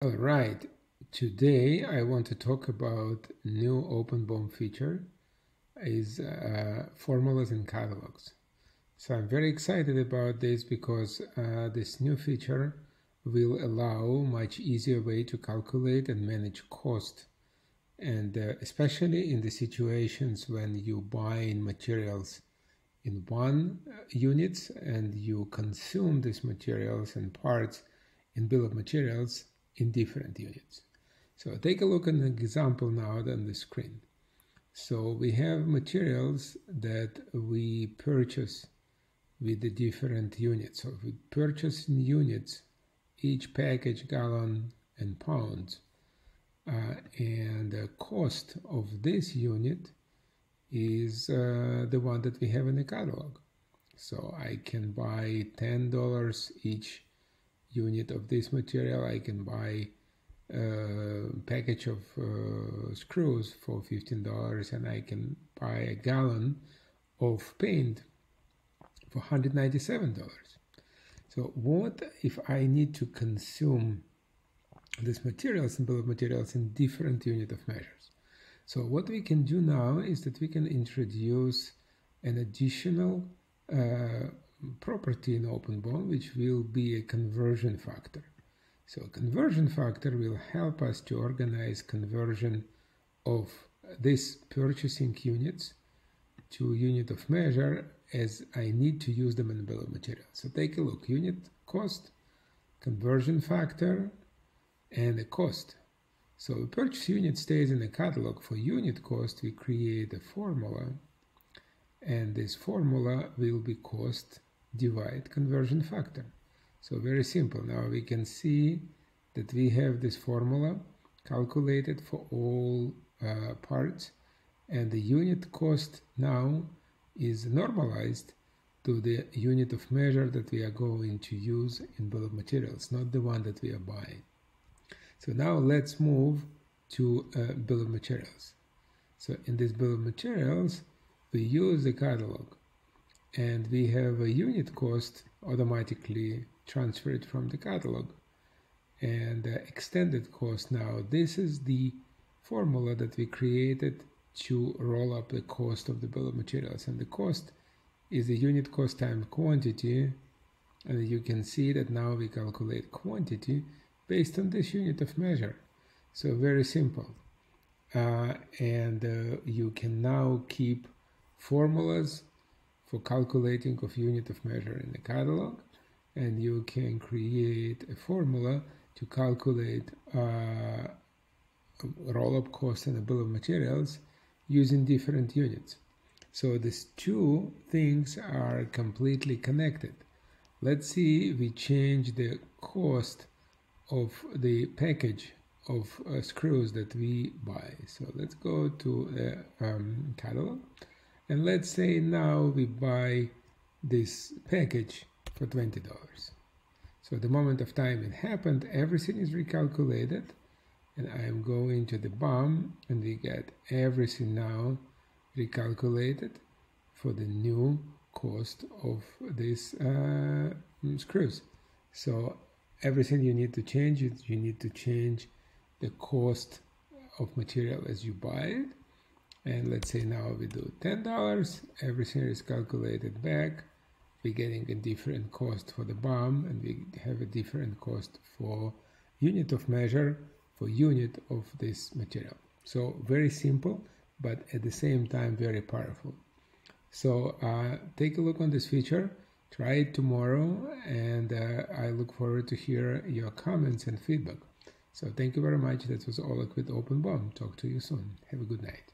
All right, today I want to talk about new OpenBOM feature is formulas and catalogs. So I'm very excited about this because this new feature will allow much easier way to calculate and manage cost, and especially in the situations when you buy in materials in one units and you consume these materials and parts in bill of materials in different units. So take a look at an example now on the screen. So we have materials that we purchase with the different units. So if we purchase in units, each package, gallon, and pounds, and the cost of this unit is the one that we have in the catalog. So I can buy $10 each unit of this material. I can buy a package of screws for $15, and I can buy a gallon of paint for $197. So what if I need to consume these materials and bill of materials in different unit of measures? So what we can do now is that we can introduce an additional property in OpenBOM, which will be a conversion factor. So a conversion factor will help us to organize conversion of these purchasing units to unit of measure as I need to use them in the bill of materials. So take a look: unit cost, conversion factor, and the cost. So the purchase unit stays in the catalog. For unit cost, we create a formula, and this formula will be cost divide conversion factor. So very simple. Now we can see that we have this formula calculated for all parts, and the unit cost now is normalized to the unit of measure that we are going to use in bill of materials, not the one that we are buying. So now let's move to bill of materials. So in this bill of materials, we use the catalog, and we have a unit cost automatically transferred from the catalog, and extended cost. Now this is the formula that we created to roll up the cost of the bill of materials, and the cost is the unit cost times quantity, and you can see that now we calculate quantity based on this unit of measure. So very simple. And you can now keep formulas for calculating of unit of measure in the catalog, and you can create a formula to calculate roll-up cost and a bill of materials using different units. So these two things are completely connected. Let's see, we change the cost of the package of screws that we buy. So let's go to the catalog, and let's say now we buy this package for $20. So the moment of time it happened, everything is recalculated, and I am going to the BOM, and we get everything now recalculated for the new cost of these screws. So everything you need to change it. You need to change the cost of material as you buy it. And let's say now we do $10. Everything is calculated back. We're getting a different cost for the BOM, and we have a different cost for unit of measure for unit of this material. So very simple, but at the same time very powerful. So take a look on this feature. Try it tomorrow, and I look forward to hear your comments and feedback. So thank you very much. That was all with OpenBOM. Talk to you soon. Have a good night.